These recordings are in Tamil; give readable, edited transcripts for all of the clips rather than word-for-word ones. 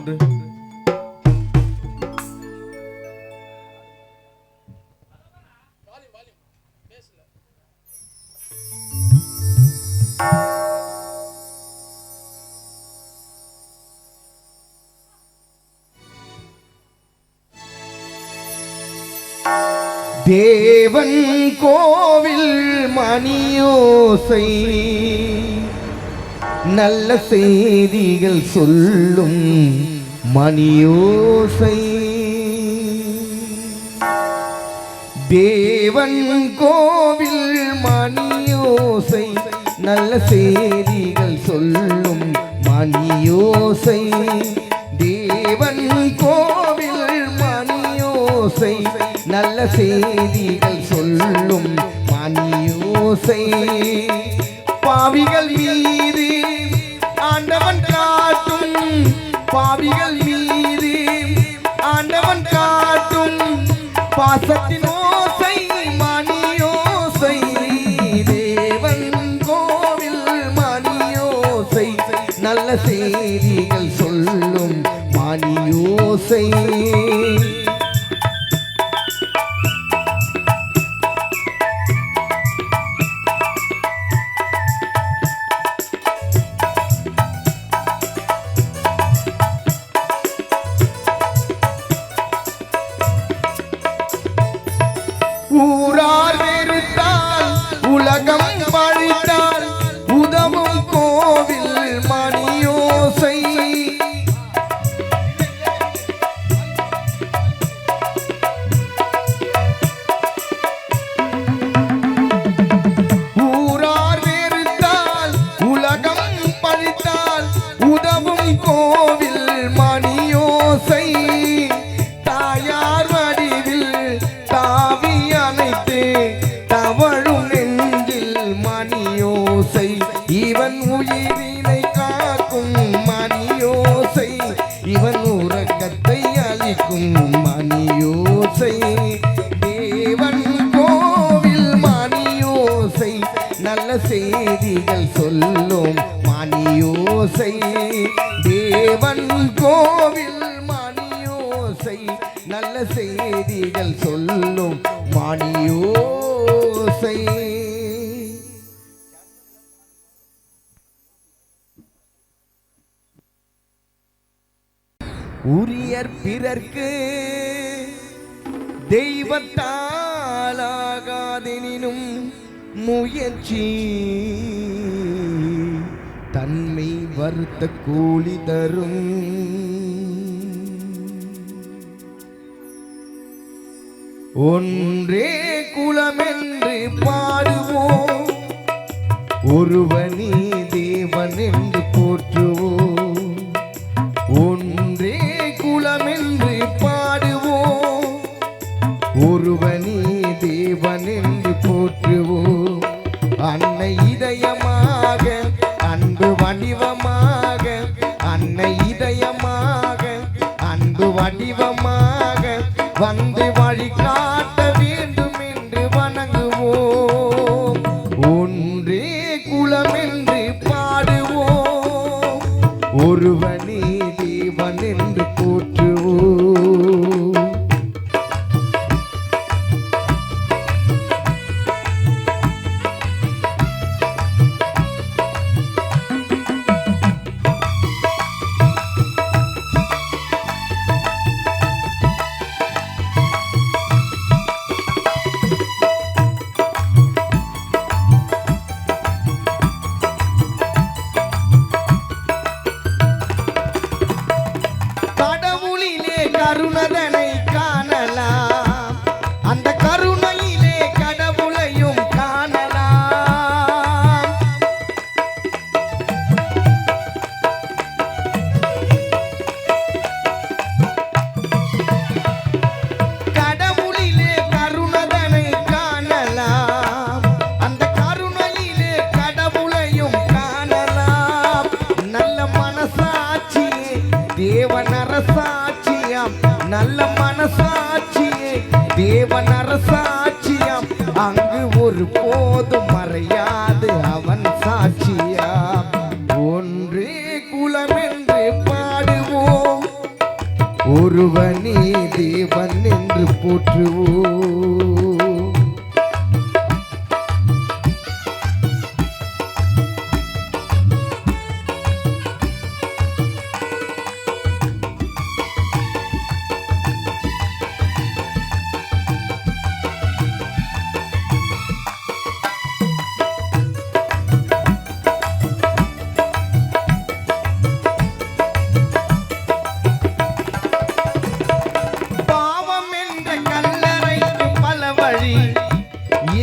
ஒன்று. தேவன் கோவில் மணியோசை நல்ல செய்திகள் சொல்லும் மணியோசை. தேவன் கோவில் மணியோசை நல்ல செய்திகள் சொல்லும் மணியோசை. தேவன் கோவில் மணியோசை நல்ல செய்திகள் சொல்லும் மணியோசை. பாவிகள் மீது ஆண்டவன் காட்டும், பாவிகள் மீது ஆண்டவன் காட்டும் பாசத்தின் ஓசை மணியோசை. தேவன் கோவில் மணியோசை நல்ல செய்திகள் சொல்லும் மணியோசை. ஊரார் வெறுத்தால் உலகம் பழித்தால் உதவும் கோவில் மணியோசை. ஊரார் வெறுத்தால் உலகம் பழித்தால் உதவும் கோவில் மணியோசை. தாயார் வடிவில் தாவி அனைத்து தவழும் நெஞ்சில் மணியோசை. இவன் உயிரினை காக்கும் மணியோசை, இவன் உறக்கத்தை அளிக்கும் மணியோசை. தேவன் கோவில் மணியோசை நல்ல செய்திகள் சொல்லும் மணியோசை. தேவன் கோவில் மணியோசை நல்ல செய்திகள் சொல்லும் மணியோசை. உரியர் பிறர்க்கு தெய்வத்தாலாகாதெனினும் முயற்சி தன்மை வருத்த கூலி தரும். ஒன்றே குலமென்று பாடுவோம், ஒருவனே தேவன் என்று போற்றுவோம். ஒன்றே குலமென்று பாடுவோம், ஒருவனே தேவன் என்று போற்றுவோம். அன்னை இதயமாக அன்பு வடிவமாக, அன்னை இதயமாக அன்பு வடிவமாக வந்து வழிகாட்ட வேண்டும் என்று வணங்குவோம். ஒன்றே குலம் என்று பாடுவோம், ஒருவனே தேவன் என்று போற்றுவோம். கருணதனை காணலாம், அந்த கருணையிலே கடவுளையும் காணலாம். கடவுளிலே கருணதனை காணலாம், அந்த கருணையிலே கடவுளையும் காணலாம். நல்ல மனசாட்சியே தேவன் அரசாட்சியாம், நல்ல மனசாட்சியே தேவன் அரசாட்சியாம். அங்கு ஒரு போதும் மறையாது அவன் சாட்சியாம். ஒன்றே குலம் என்று பாடுவோம், ஒருவனே தேவன் என்று போற்றுவோம்.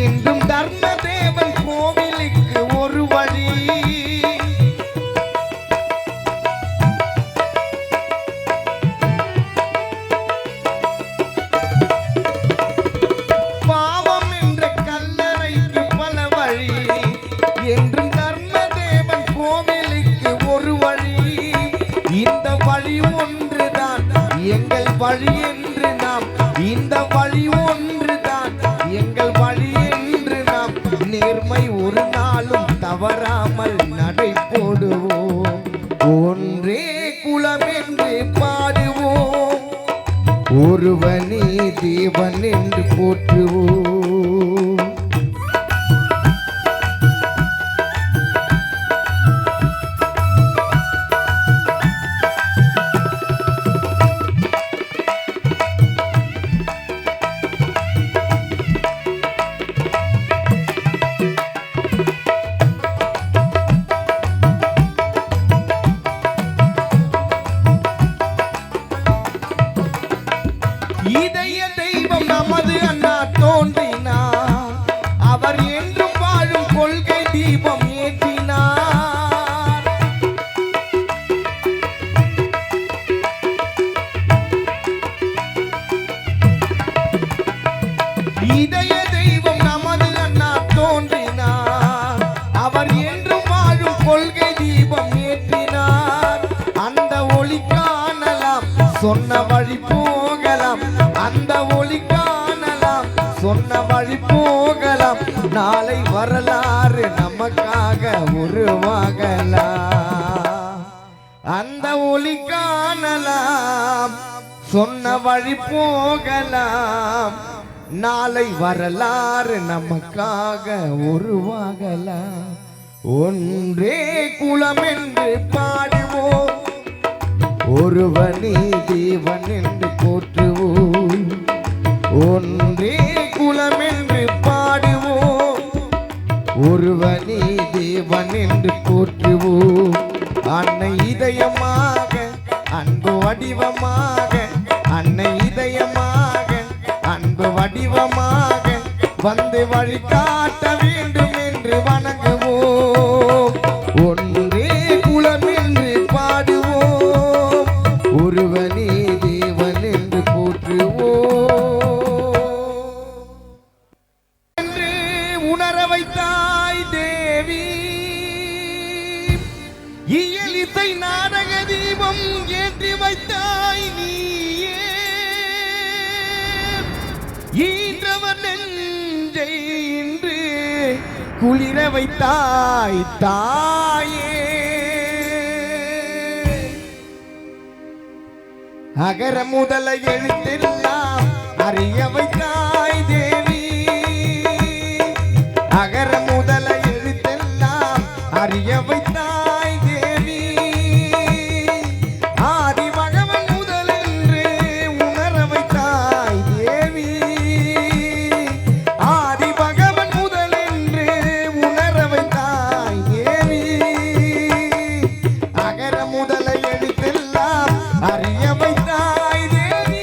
எங்கும் தர்ம தேவன் கோவிலுக்கு ஒரு வழி. பாவம் என்ற கல்லறைக்கு பல வழி, என்றும் தர்ம தேவன் கோவிலுக்கு ஒரு வழி. இந்த வழி ஒன்றுதான் எங்கள் வழி என்று நாம், இந்த வழி ஒன்றுதான் எங்கள் வழி என்று நாம் நேர்மை ஒரு நாளும் தவறாமல் நடை போடுவோம். ஒன்றே குலம் என்று பாடுவோம், ஒருவனே தேவன் என்று போற்றுவோம். இதய தெய்வம் நமது அண்ணா தோன்றினார், அவர் என்றும் வாழும் கொள்கை தீபம் ஏற்றினார். இதய தெய்வம் நமது அண்ணா தோன்றினார், அவர் என்றும் வாழும் கொள்கை தீபம் ஏற்றினார். அந்த ஒளி காணலாம், சொன்ன வழி போகலாம், அந்த ஒளி காணலாம், சொன்ன வழி போகலாம். நாளை வரலாறு நமக்காக உருவாகலாம். அந்த ஒளி காணலாம், சொன்ன வழி போகலாம். நாளை வரலாறு நமக்காக உருவாகலாம். ஒன்றே குலம் என்று பாடுவோம், ஒருவனே தேவன் என்று போற்றுவோம். ஒன்றே குலம் என்று பாடுவோம், ஒருவனே தேவன் என்று போற்றுவோம். அன்னை இதயமாக அன்பு வடிவமாக, அன்னை இதயமாக அன்பு வடிவமாக வந்து வழிகாட்ட வேண்டும் என்று வணங்குவோம். ஒன்றே குலம் என்று பாடுவோம், ஒருவனே தேவன் என்று போற்றுவோம். என்று உணர வைத்தாய் தேவி, இயலிசை நாடக தீபம் ஏற்றி வைத்தாய் நீயே. ஈன்றவர் நெஞ்சை இன்று குளிர வைத்தாய் தாயே. அகர முதல எழுத்தெல்லாம் அறிய வைத்தாய் தேவி, அகர முதல எழுத்தெல்லாம் அறிய வைத்தாய் தேவி. ஆதி பகவன் முதலென்று உணர வைத்தாய் தேவி, ஆதி பகவன் முதலென்று உணர வைத்தாய் தேவி. அகர முதல எழுத்தெல்லாம் அறிய வைத்தாய் தேவி.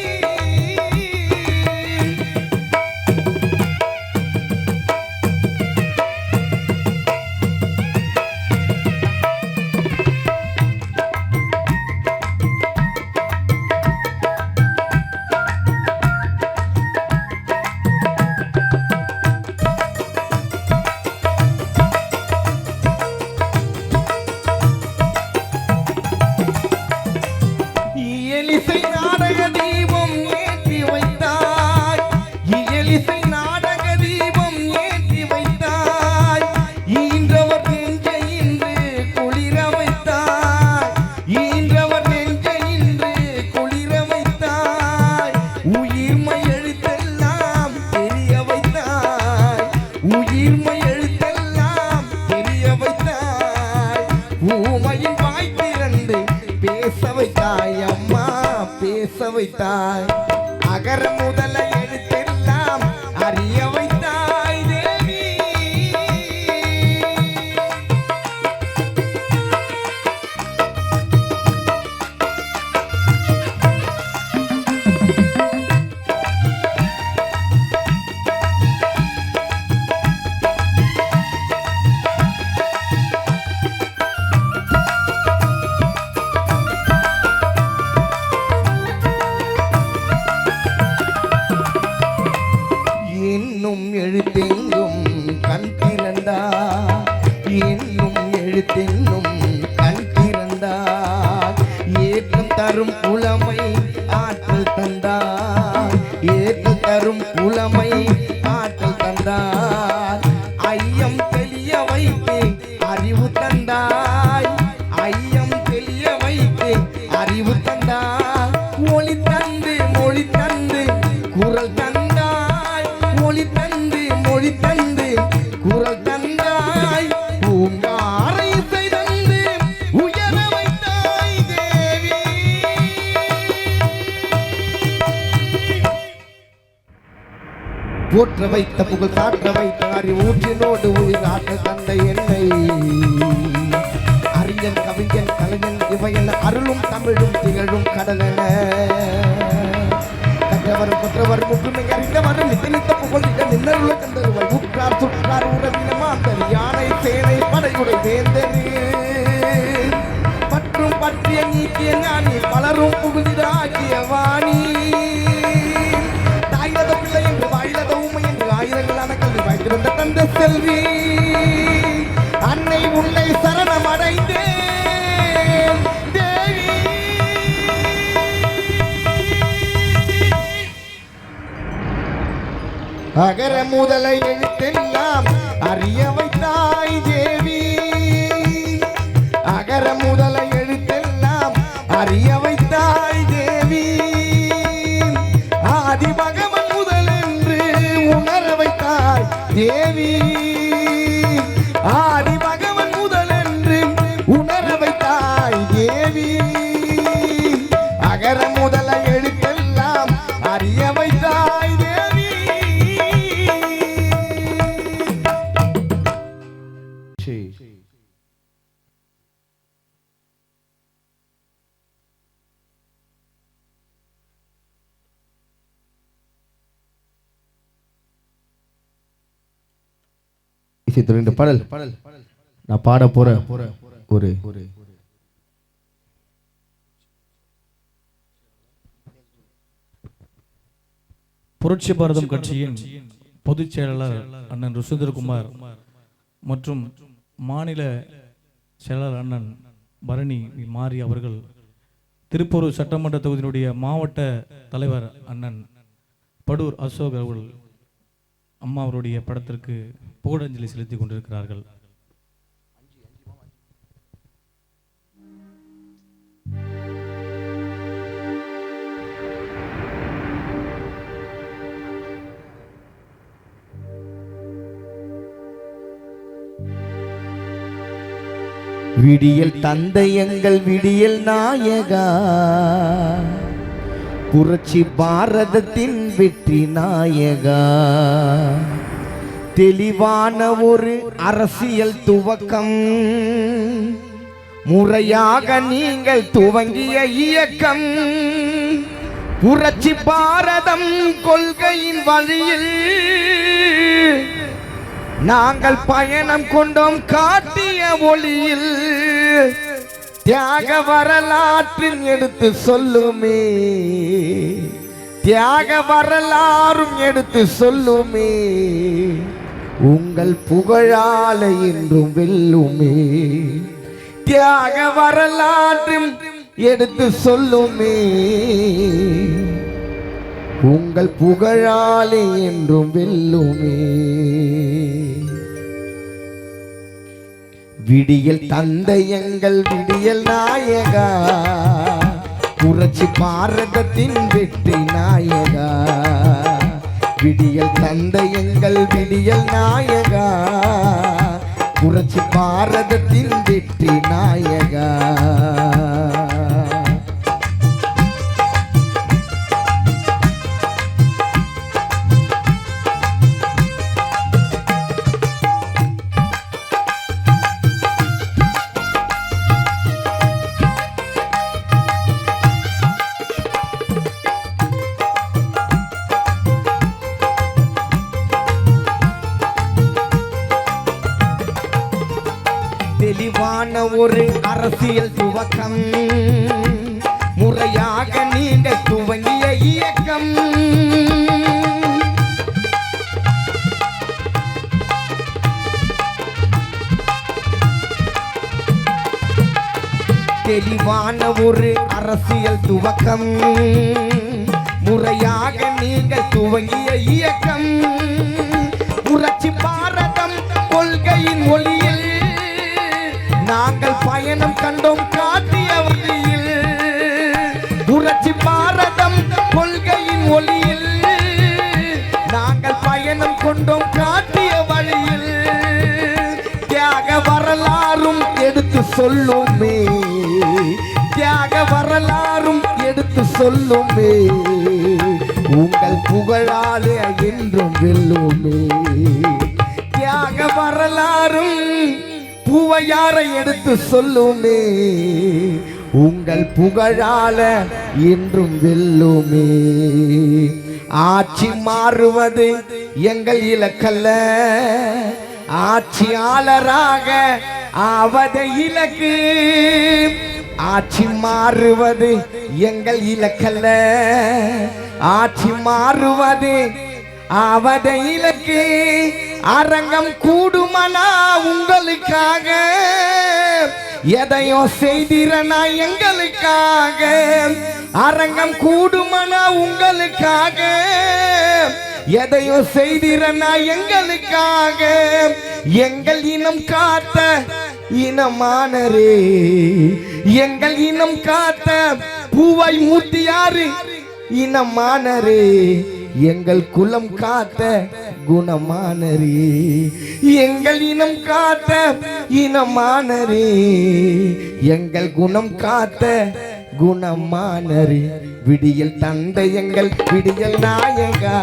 இயலிசை நாடக தீபம் ஏற்றி வைத்தாய், இயலிசை நாடக தீபம் ஏற்றி வைத்தாய். ஈன்றவர் நெஞ்சை இன்று குளிர வைத்தாய், ஈன்றவர் நெஞ்சை இன்று குளிர வைத்தாய். வைத்தாய் அம்மா பேச வைத்தாய் அகர முதல எழுத்தெல்லாம் அறிய வைத்தாய் தேவி என்னும் எழுத்தெங்கும் கண் திறந்தா என்னும் எழுத்தெங்கும் கண் திறந்தா ஏற்றம் தரும் புலமை ஆற்றல் தந்தார் ஏற்றம் தரும் புலமை ஆற்றல் தந்தார் ஐயம் தெளிய வைத்து அறிவு தந்தாய் ஐயம் தெளிய வைத்து அறிவு தந்தார் ஒளி தந்து மொழி தந்து குரல் தந்தாய் மொழி தந்து மொழி தந்து குரல் தந்தாய் பூங்காரை செய்தந்து உயர வைத்தாய் தேவி போற்ற வைத்த புகழ் சாற்ற வைத்த அறிவூற்றினோடு உயிர் ஆற்ற தந்த என்னை அறிஞன் கவிஞன் கலைஞன் இவையென அருளும் தமிழும் திகழும் கடலென கற்றவரும் கொற்றவர் முற்றுமை அறிந்தவரும் நித்தனித்த புகழ் நின்னருள கந்தருவாய் உற்றார் சுற்றார் உறவினமாந்தர் யானை சேனை படையுடை வேந்தரு பற்றும் பற்றிய நீக்கிய ஞானி பலரும் புகுதிராகிய வாணி தாயிலத பிள்ளை என்று வாயிலத உண்மை என்று ஆயிரங்களான கல்வி வாய்த்திருந்த தந்த செல்வி அன்னை உன்னை சரணம் அடைந்தேன் தேவி அகர முதல எழுத்தெல்லாம் அறிய வைத்தாய் தேவி அகர முதல எழுத்தெல்லாம் அறிய வைத்தாய் தேவி ஆதி பகவன் முதல் என்று உணர வைத்தாய் தேவி ஆதி பகவன் முதல் என்று உணர வைத்தாய் தேவி அகர முதல எழுத்தெல்லாம் அறிய வைத்தாய் தேவி இந்த பாடல் நான் பாட போற ஒரு புரட்சி பாரதம் கட்சியின் பொதுச் செயலாளர் அண்ணன் ருசுந்தரகுமார் மற்றும் மாநில செயலாளர் அண்ணன் பரணி மாறி அவர்கள் திருப்பூர் சட்டமன்ற தொகுதியினுடைய மாவட்ட தலைவர் அண்ணன் படூர் அசோக் அவர்கள் அம்மா அவருடைய படத்திற்கு புகழஞ்சலி செலுத்திக் கொண்டிருக்கிறார்கள். விடியல் தந்தை எங்கள் விடியல் நாயகா புரட்சி பாரதத்தின் வெற்றி நாயகா தெளிவான ஒரு அரசியல் துவக்கம் முறையாக நீங்கள் துவங்கிய இயக்கம் புரட்சி பாரதம் கொள்கையின் வழியில் நாங்கள் பயணம் கொண்டோம் காட்டிய ஒளியில் தியாக வரலாற்றில் எடுத்து சொல்லுமே தியாக வரலாறும் எடுத்து சொல்லுமே உங்கள் புகழால என்றும் வெல்லுமே தியாக வரலாற்றும் எடுத்து சொல்லுமே உங்கள் புகழாலே என்றும் வெல்லுமே விடியல் தந்தை எங்கள் விடியல் நாயகா புரட்சி பாரதத்தின் வெற்றி நாயகா விடியல் தந்தை எங்கள் விடியல் நாயகா புரட்சி பாரதத்தின் வெற்றி நாயகா ஒரு அரசியல் துவக்கம் முறையாக நீங்கள் துவங்கிய இயக்கம் தெளிவான ஒரு அரசியல் துவக்கம் முறையாக நீங்கள் துவங்கிய இயக்கம் புரட்சி பாரதம் கொள்கையின் ஒளியில் நாங்கள் பயணம் கண்டோம் காட்டிய வழியில் புரட்சி பாரதம் கொள்கையின் ஒளியில் நாங்கள் பயணம் கொண்டோம் காட்டிய வழியில் தியாக வரலாறும் எடுத்து சொல்லுமே தியாக வரலாறும் எடுத்து சொல்லுமே உங்கள் புகழாலே என்றும் வெல்லுமே தியாக வரலாறும் பூவையாரை எடுத்து சொல்லுமே உங்கள் புகழால என்றும் வெல்லுமே ஆட்சி மாறுவது எங்கள் இலக்கல்ல ஆட்சியாளராக ஆவதை இலக்கு ஆட்சி மாறுவது எங்கள் இலக்கல்ல ஆட்சி மாறுவது ஆவதை இலக்கு அரங்கம் கூடுமனா உங்களுக்காக எதையோ செய்திரனா எங்களுக்காக அரங்கம் கூடுமனா உங்களுக்காக எதையோ செய்திரனா எங்களுக்காக எங்கள் இனம் காத்த இனமானரே எங்கள் இனம் காத்த பூவை மூர்த்தியாரு இனமானரே எங்கள் குலம் காத்த குணமானரே எங்கள் இனம் காத்த இனமானரே எங்கள் குணம் காத்த குணமானரே விடியல் தந்தை எங்கள் விடியல் நாயகா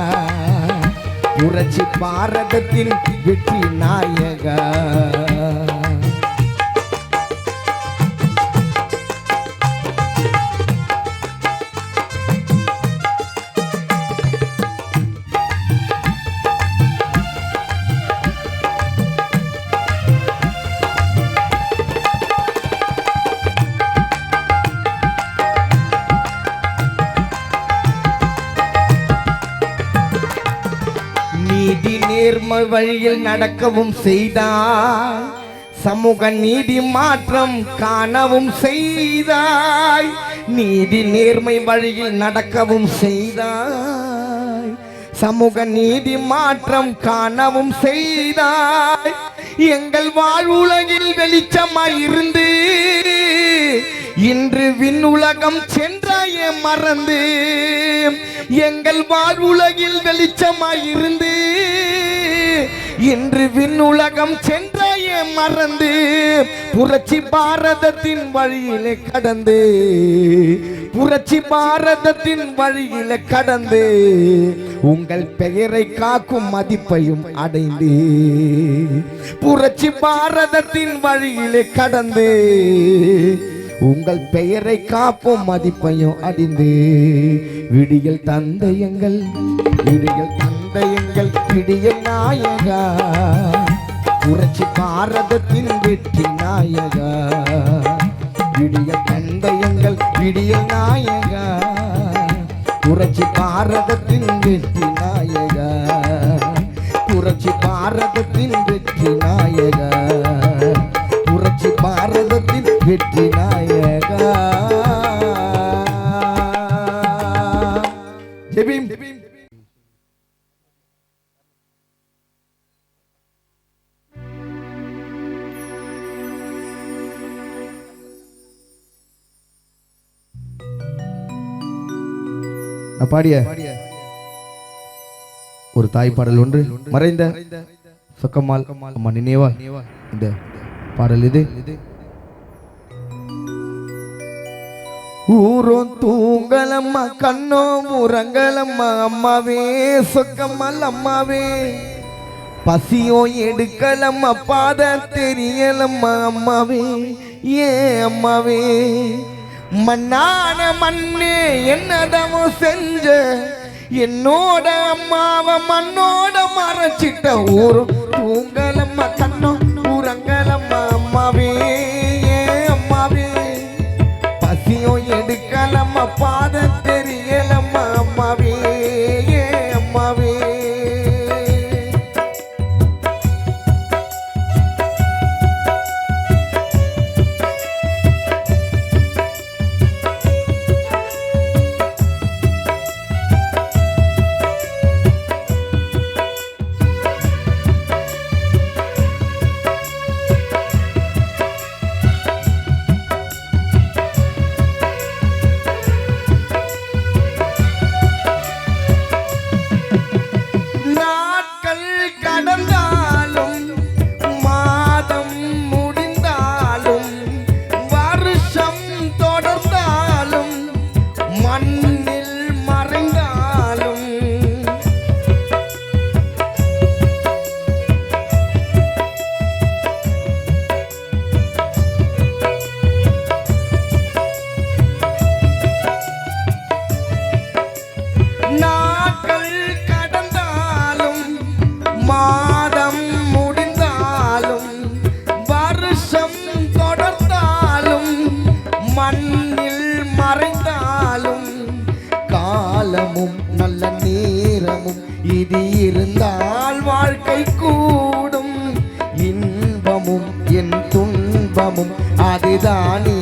புரட்சி பாரதத்தின் வெற்றி நாயகா நீதி நேர்மை வழியில் நடக்கவும் செய்தாய் சமூக நீதி மாற்றம் காணவும் செய்தாய் நீதி நேர்மை வழியில் நடக்கவும் செய்தாய் சமூக நீதி மாற்றம் காணவும் செய்தாய் எங்கள் வாழ்வுலகில் வெளிச்சமாய் இருந்து இன்று விண்ணுலகம் சென்றாயே மறந்து எங்கள் வாழ்வுலகில் வெளிச்சமாய் இருந்து இன்று விண்ணுலகம் சென்றாயே மறந்து புரட்சி பாரதத்தின் வழியிலே கடந்து புரட்சி பாரதத்தின் வழியிலே கடந்து உங்கள் பெயரை காக்கும் மதிப்பையும் அடைந்து புரட்சி பாரதத்தின் வழியிலே கடந்து உங்கள் பெயரை காப்போம் மதிப்பையும் அடிந்து விடியல் தந்தையங்கள் விடியல் தந்தையங்கள் விடியல் நாயகா புரட்சி பாரதத்தின் வெற்றி நாயகா விடியல் தந்தையங்கள் விடியல் நாயகா புரட்சி பாரதத்தின் வெற்றி நாயகா புரட்சி பாரதத்தின் வெற்றி நாயகா புரட்சி பாரதத்தின் வெற்றி நாயகா ஜெபீம் பாடிய ஒரு தாய் பாடல் ஒன்று மறைந்த சொக்கம்மாள் அம்மா நினைவா இந்த பாடல் இது ஊரும் தூங்கலம்மா கண்ணோ முரங்கலம்மா அம்மாவே சொக்கம்மாள் அம்மாவே பசியோ எடுக்கலம்மா பாத தெரியலம்மா அம்மாவே ஏ அம்மாவே மண்ணான மண்ணே என்னதமோ செஞ்ச என்னோட அம்மாவை மண்ணோட மறைச்சிட்ட ஊரும் தூங்கலம்மா கண்ணோ உறங்கலம்மா அம்மாவே அம்மா பாத தெரியலம்மா அம்மாவே அம்மாவே. நல்ல நேரமும் இது இருந்தால் வாழ்க்கை கூடும். இன்பமும் என் துன்பமும் அதுதானே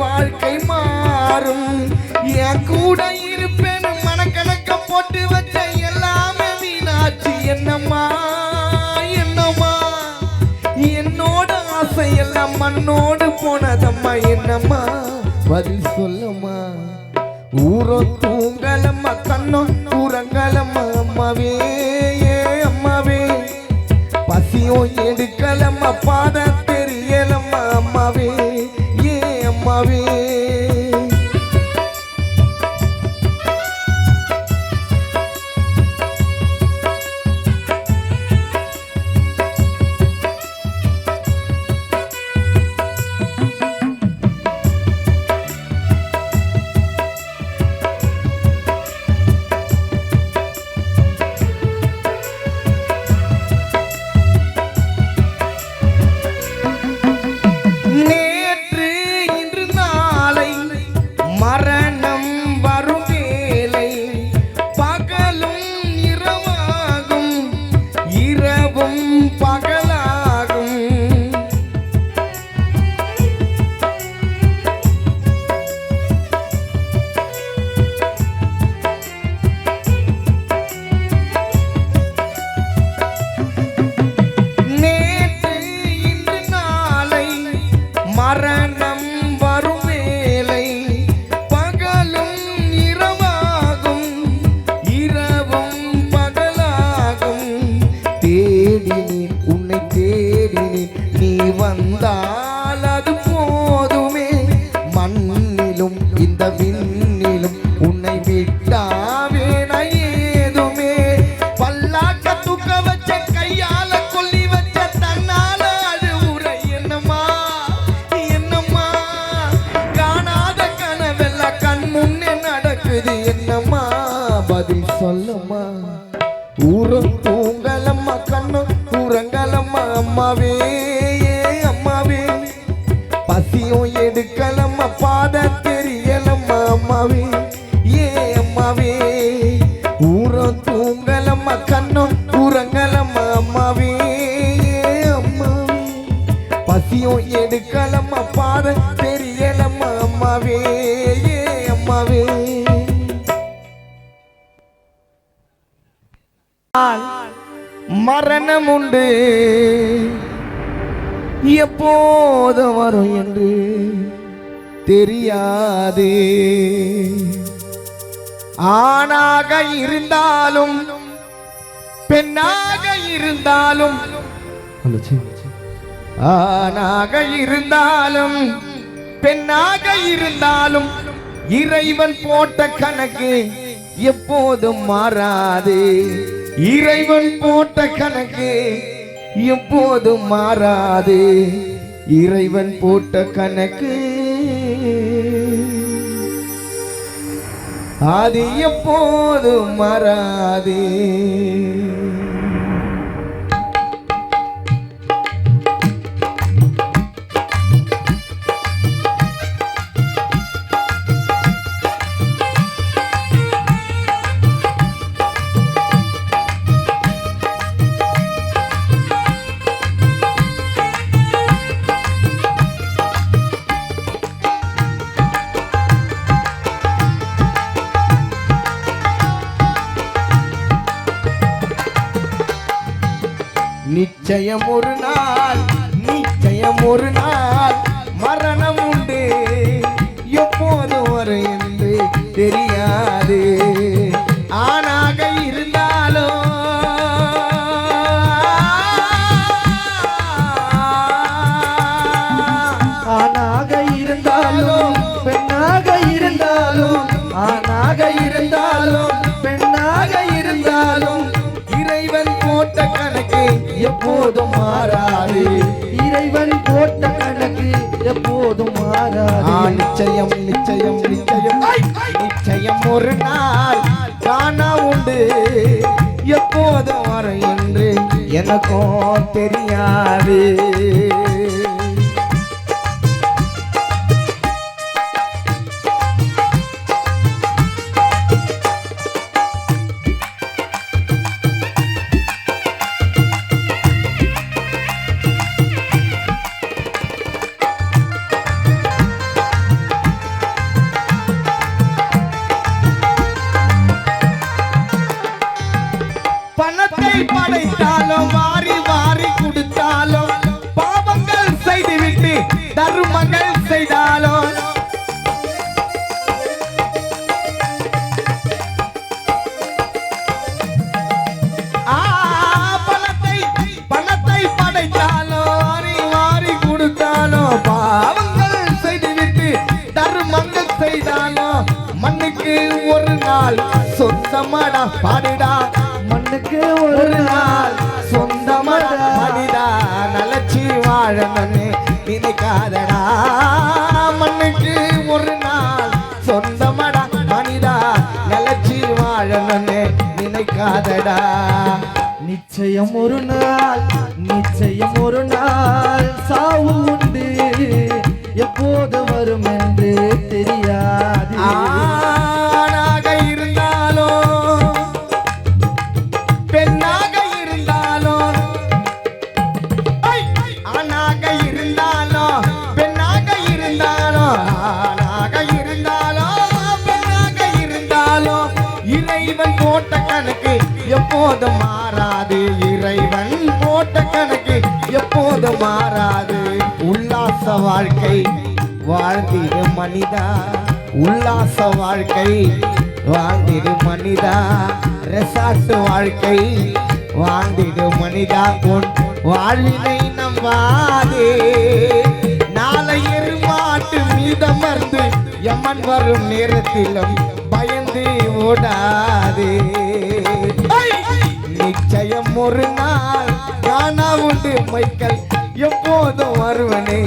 வாழ்க்கை மாறும். என் கூட இருப்பேன் மனக்கணக்க போட்டு வச்ச எல்லாமே வீணாச்சு. என்னம்மா என்னம்மா என்னோட ஆசை எல்லாம் மண்ணோடு போனதம்மா. என்னம்மா பதில் சொல்லம்மா. ஊரோ தூங்கலம்மா கண்ணோ தூரங்கலம்மா அம்மாவே அம்மாவே. பசியோ எடுக்கலம்மா பாத தெரியலம்மா அம்மாவே அம்மாவே. உன்னை தேடினேன் நீ வந்தால் அது போதுமே. மண்ணிலும் இந்த விண்ணிலும் உன்னை விட்டாவே நான் ஏதுமே. பல்லாக்க தூக்க வச்ச கையால கொல்லி வச்ச தன்னால அழுவுரை. என்னம்மா என்னம்மா காணாத கனவெல்லாம் கண் முன்னே நடக்குது. என்னம்மா பதில் சொல்லம்மா. ஊரும் தூங்கலம்மா கண்ணும் தூரங்கலம்மா அம்மாவே அம்மாவே. பசியும் எடுக்கலம்மா பாத தெரியலம்மா அம்மாவே அம்மாவே. ஊரும் தூங்கலம்மா கண்ணும் தூரங்கலம்மா அம்மாவே அம்மாவே. பசியும் எடுக்கலம்மா பாத தெரியலம்மா அம்மாவே அம்மாவே. மரணம் உண்டு எப்போது வரும் என்று தெரியாது. ஆணாக இருந்தாலும் பெண்ணாக இருந்தாலும், ஆணாக இருந்தாலும் பெண்ணாக இருந்தாலும் இறைவன் போட்ட கணக்கு எப்போதும் மாறாது. இறைவன் போட்ட கணக்கு எப்போதும் மாறாது. இறைவன் போட்ட கணக்கு அது எப்போதும் மாறாது. நிச்சயம் ஒரு நாள் நிச்சயம் ஒரு நாள் மரணம் உண்டு எப்போது வரும் என்று தெரியாது ஆணாக இருந்தாலும் ஆணாக இருந்தாலும் பெண்ணாக இருந்தாலும் ஆணாக இருந்தாலும் பெண்ணாக இருந்தாலும் இறைவன் போட்ட கணக்கு எப்போதும் மாறாது இறைவன் போட்ட கணக்கு எப்போதும் மாறாது நிச்சயம் நிச்சயம் நிச்சயம் நிச்சயம் ஒரு நாள் காணா உண்டு எப்போது வரும் என்று எனக்கும் தெரியாது பணத்தை படைத்தாலும் வாரி வாரி கொடுத்தாலும் பாவங்கள் செய்துவிட்டு தர்மங்கள் செய்தாலும் பணத்தை படைத்தாலும் வாரி வாரி கொடுத்தாலும் பாவங்கள் செய்துவிட்டு தர்மங்கள் செய்தாலும் மண்ணுக்கு ஒரு நாள் சொந்தமாடா பாடுடா மண்ணுக்கு ஒரு நாள் சொந்தமடா மனிதா நலச்சி வாழணும்னு நினைக்காதடா மண்ணுக்கு ஒரு நாள் சொந்தமடா மனிதா நலச்சி வாழணும்னு நினைக்காதடா நிச்சயம் ஒரு நாள் நிச்சயம் ஒரு நாள் சாவு உண்டு எப்போது வரும் என்று தெரியாது ஆணாக இருந்தாலும் பெண்ணாக இருந்தாலும் ஆணாக இருந்தாலும் பெண்ணாக இருந்தாலும் ஆணாக இருந்தாலும் பெண்ணாக இருந்தாலும் இறைவன் போட்ட கணக்கு எப்போதும் மாறாது இறைவன் போட்ட கணக்கு எப்போதும் மாறாது உல்லாச வாழ்க்கை வாழ்ந்திடு மனிதா உல்லாச வாழ்க்கை வாழ்ந்திடு மனிதா ரெசார்ட் வாழ்க்கை வாழ்ந்திடு மனிதா உன் வாழ்வினை நம்பாதே நாளை எருமாட்டு மீதமர்ந்து யமன் வரும் நேரத்திலும் பயந்து ஓடாதே நிச்சயம் ஒரு நாள் காணா உண்டு மைக்கேல் எப்போதும் வருவனே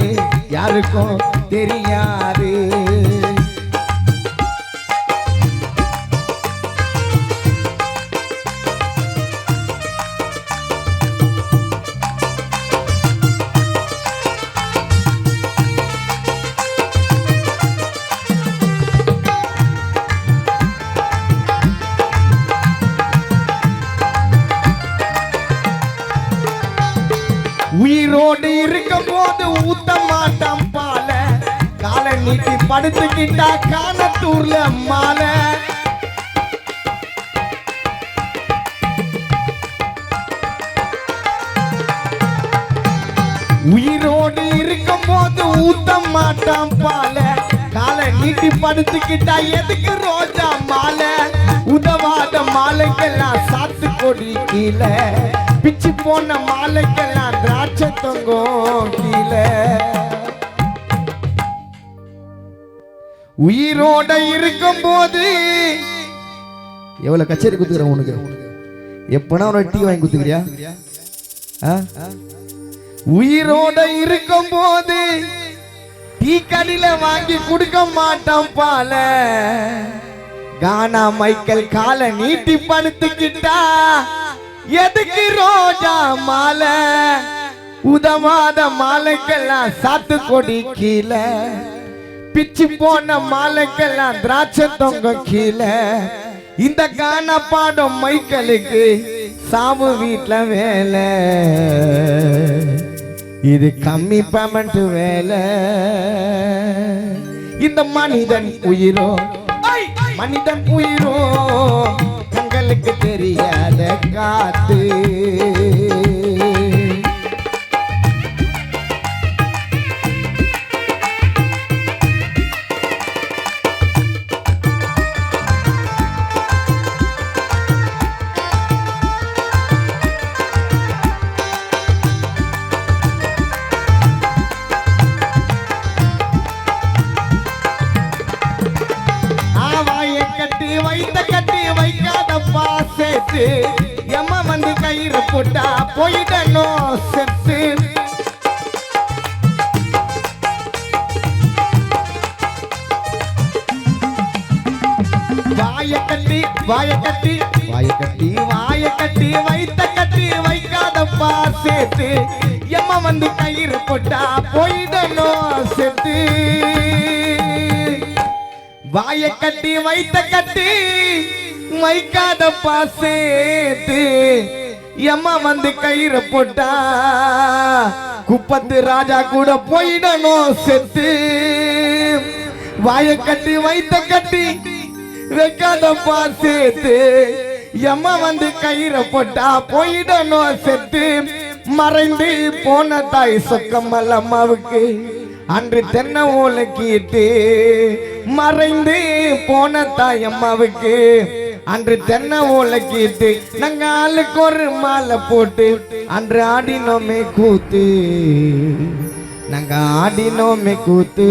யாருக்கும் தெரியாது உயிரோடு இருக்கும் போது ஊத்த மாட்டான் பால காலை நீட்டி படுத்துக்கிட்டா காணத்தூர்ல மாலை உயிரோடு இருக்கும் போது ஊத்த மாட்டான் பால காலை நீட்டி படுத்துக்கிட்டா எதுக்கு ரோஜா மாலை உதவாத மாலைக்கெல்லாம் சாத்து கொடி கீழே பிச்சு போன மாலைக்கெல்லாம் திராட்சை தொங்கும் கீழே உயிரோட இருக்கும் போது எவ்வளவு கச்சேரி குத்துக்கிறேன் உனக்கு எப்பனா உனக்கு டீ வாங்கி குத்துக்கிறியா உயிரோட இருக்கும் போது டீ கடையில வாங்கி கொடுக்க மாட்டான் பால கானா மைக்கேல் காலை நீட்டி படுத்துக்கிட்டா எதுக்கு ரோஜா மாலை உதவாத மாலைக்கெல்லாம் சாத்து கொடி கீழே பிச்சு போன மாலைக்கெல்லாம் திராட்சை தொங்க கீழே இந்த கானா பாடும் மைக்கேலுக்கு சாமு வீட்டுல வேலை இது கம்மி பேமெண்ட் வேலை இந்த மனிதன் உயிரோ மனிதன் உயிரோ தங்களுக்கு தெரியாத காத்து வைத்த கட்டி வைக்காதப்பா சேர்த்து எம்மா வந்து கயிறு போட்டா போயிடணும் செத்து வாய கட்டி வைத்த கட்டி வைக்காதப்பா சேர்த்து எம்மா வந்து கயிறு போட்டா போயிடணும் செத்து வாய கட்டி வைத்த கட்டி வைக்காதப்பா சேர்த்து எம்மா வந்து கயிறு போட்டா குப்பத்து ராஜா கூட போயிடணும் செத்து வாய கட்டி வைத்த கட்டி வைக்காதப்பா சேர்த்து எம்மா வந்து கயிறை போட்டா போயிடணும் செத்து மறைந்து போன தாய் சொக்கமல் அம்மாவுக்கு அன்று தென்னை ஓலக்கிட்டு மறைந்து போன தாய் அம்மாவுக்கு அன்று தென்னை ஓலக்கிட்டு நாங்க ஆளுக்கு ஒரு மாலை போட்டு அன்று ஆடினோமே கூத்து நாங்க ஆடினோமே கூத்து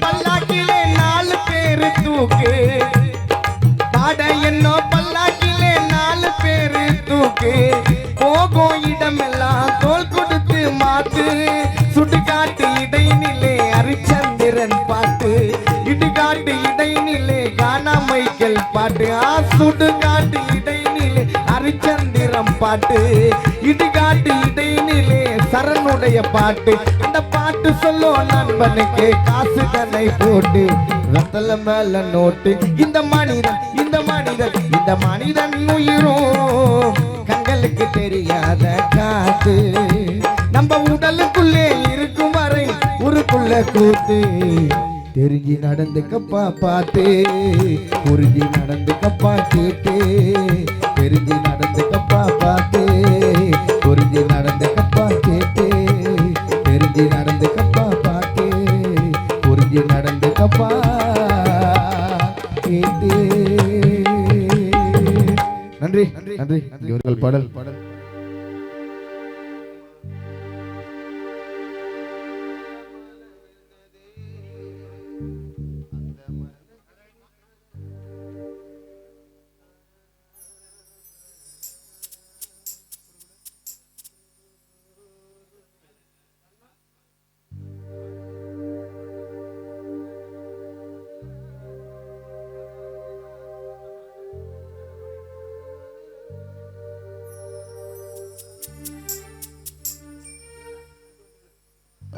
பல்லாக்கிலே 4 பேரு தூக்கு பாட என்னோ பல்லாக்கிலே 4 பேரு தூக்கு போகும் இடமெல்லாம் தோல் கொடுத்து மாத்து சுடுகாட்டு இடைநிலே ஹரிச்சந்திரன் பாட்டு இடுகாட்டு இடைநிலே கானா மைக்கேல் பாட்டு சுடுகாட்டு இடைநிலே ஹரிச்சந்திரன் பாட்டு இடுகாட்டு இடைநிலே சரணுடைய பாட்டு அந்த பாட்டு சொல்லோ நண்பனுக்கு காசு கண்ணை போட்டு ரத்தல மேல நோட்டு இந்த மனிதன் உயிரும் கண்களுக்கு தெரியாத காத்து நம்ம உடலுக்குள்ளே இருக்கும் வரை ஊருக்குள்ள கூத்து தெரிஞ்சு நடந்துக்கப்பா பாத்து புரிஞ்சு நடந்துக்கப்பா கேட்டு தெரிஞ்சு நடந்துக்கப்பா பாத்து புரிஞ்சு நடந்துக்கப்பா கேட்டு தெரிஞ்சு நடந்துக்கப்பா பாத்து புரிஞ்சு நடந்துக்கப்பா கேட்டு நன்றி நன்றி இவர்கள் பாடல்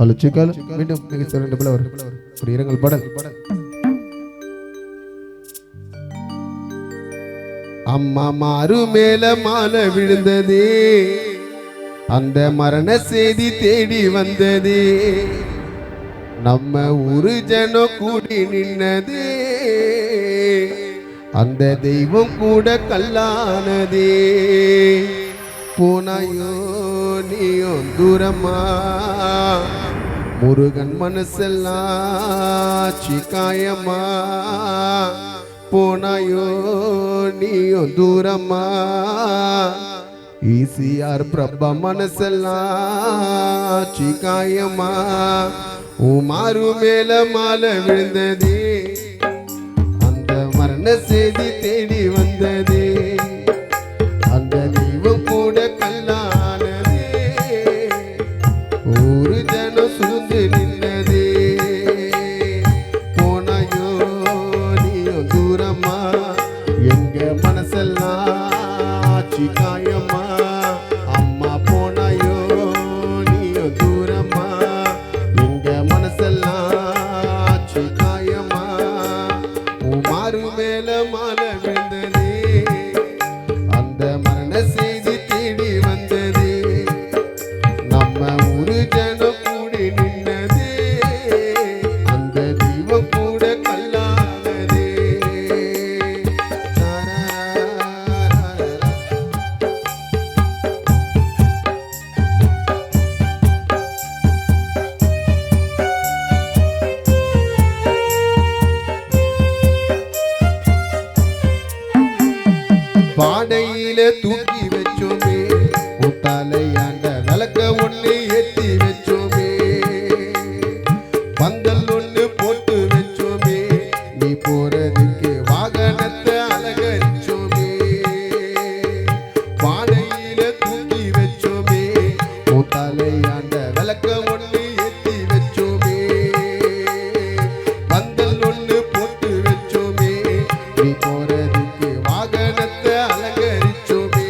அலட்சிக்கால் மீண்டும் மிக சிறந்த புலவர் ஒரு இரங்கல் பாடல் அம்மா மாறு மேல மாலை விழுந்ததே அந்த மரண செய்தி தேடி வந்ததே நம்ம ஊரு ஜனம் கூடி நின்னதே அந்த தெய்வம் கூட கல்லானதே போனாயோ நீயும் தூரமா முருகன் மனசெல்லாம் சிக்காயமா போனாயோ நீயும் தூரமா ஈசிஆர் பிரபா மனசெல்லாம் சிக்காயமா உமாரு மேல மாலை விழுந்ததே அந்த மரண செய்தி தேடி வந்ததே அந்த தெய்வம் கூட கல்லானதே ஒரு ஜனம் சூழ்ந்து நின்னதே போனாயோ நீயும் தூரமா எங்க மனசெல்லாம் சிக்காயமா அம்மா போனாயோ நீயும் தூரமா எங்க மனசெல்லாம் சிக்காயமா உமாரு மேல மாலை விழுந்ததே பானையில தூக்கி வச்சோமே தலையாண்ட விளக்க ஒண்ணு ஏத்தி வச்சோமே பந்தல் ஒண்ணு போட்டு வச்சோமே நீ போறதுக்கு வாகனத்தை அலங்கரிச்சோமே பானையில தூக்கி வச்சோமே தலையாண்ட விளக்க ஒண்ணு ஏத்தி வச்சோமே பந்தல் ஒண்ணு போட்டு வச்சோமே நீ போறதுக்கு வாகனத்தை அலங்கரிச்சோமே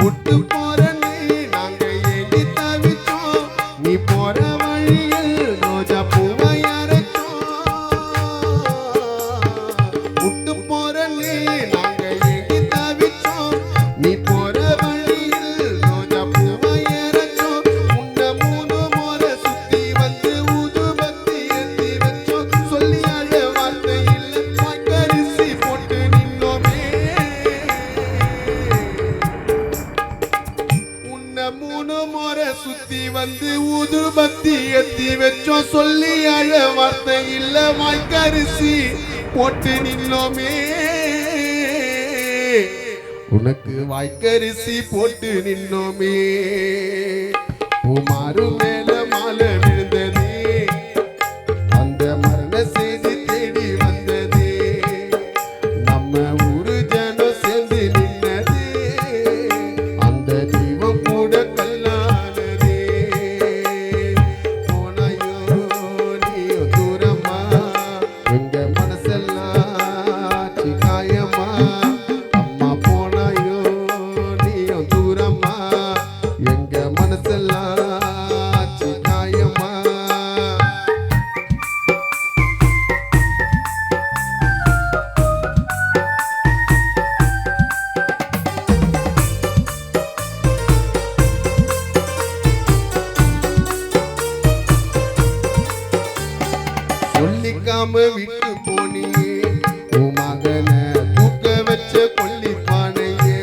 விட்டு போறனே நாங்க ஏங்கி தவிச்சோம் நீ போற வழியில் ரோஜா பூவை அரைச்சோம் விட்டு போறனே நாங்க ஏங்கி தவிச்சோம் நீ போற வழியில் ரோஜா பூவை அரைச்சோம் உன்னை 3 முறை சுத்தி வந்து ஊதுபத்தி ஏத்தி வச்சோம் சொல்லி அழ வார்த்தை இல்லை வாய்க்கரிசி போட்டு நின்னோமே உன்னை 3 முறை சுத்தி வந்து ஊதுபத்தி ஏத்தி வச்சோம் சொல்லி அழ வார்த்தை இல்ல வாய்க்கரிசி போட்டு நின்னோமே உனக்கு வாய்க்கரிசி போட்டு நின்னோமே உமாறு மேல மாலை விழுந்ததே அந்த மரண செய்தி தேடி வந்ததே நம்ம ஊரு ஜனம் சேர்ந்து நின்னதே அந்த தெய்வம் கூட கல்லானதே போனாயோ நீயோ தூரமா எங்க மனசெல்லாம் சிகாயமா அம்மா போனாயோ நீயோ தூரமா எங்க மனசெல்லாம் சிகாயமா சொல்லிக்காம விட்டு போனியே உன் மகனை தூக்க வச்ச கொல்லி பானையே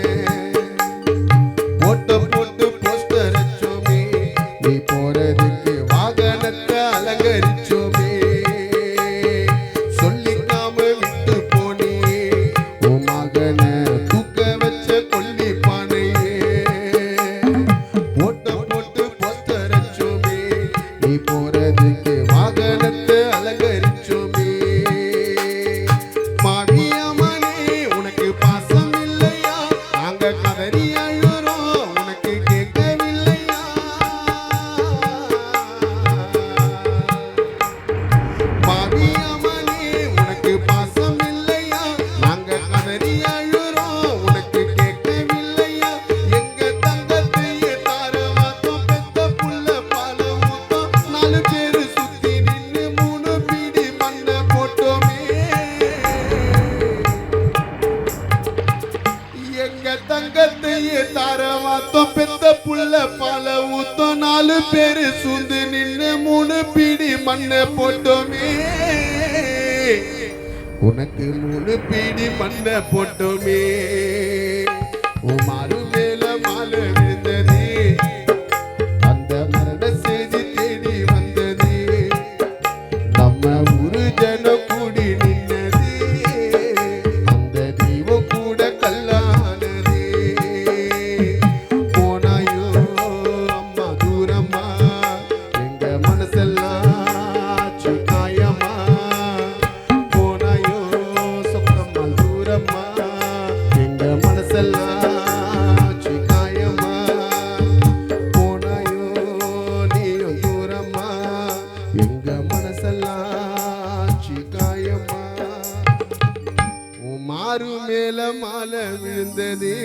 போட்ட போட்டு போஸ்டர் அடிச்சோமே நீ போறதுக்கு வாகனத்தை அலங்கரிச்சோமே சொல்லிக்காம விட்டு போனியே உன் மகனை தூக்க வச்ச கொல்லி பானையே போட்ட போட்டு போஸ்டர் அடிச்சோமே நீ போறதுக்கு வாகனத்தை அலங்கரிச்சோமே மாவியம்மனே உனக்கு பாசம் இல்லையா நாங்க கதறி அழுறோம் உனக்கு கேட்கவில்லையா மாவியம்மனே உனக்கு பாசம் இல்லையா நாங்க கதறி அழுறோம் உனக்கு கேட்கவில்லையா எங்க தங்கத்தையே தாரவாத்தோம் பெத்த புள்ள பால ஊத்தோம் 4 பேரு சுத்தி நின்னு 3 பீடி மண்ணை போட்டோமே எங்க தங்கத்தையே தாரவாத்தோம் பெத்த புள்ள பால ஊத்தோம் 4 பேரு சுந்து நின்னு 3 பீடி மண்ணை போட்டோமே உனக்கு 3 பீடி மண்ணை போட்டோமே உமாறு மேல மாலை விழுந்ததே அந்த மரண செய்தி தேடி வந்ததே நம்ம ஊரு ஜனம் கூடி நின்னதே அந்த தெய்வம் கூட கல்லானதே போனாயோ அம்மா தூரமா எங்க மனசெல்லாம் சுகாயமா போனாயோ சொக்கம்மா தூரமா எங்க மனசெல்லாம் சுகாயமா போனாயோ நீயோ தூரமா எங்க மனசெல்லாம் சிகாயமா உன் மாறு மேல மாலை விழுந்ததே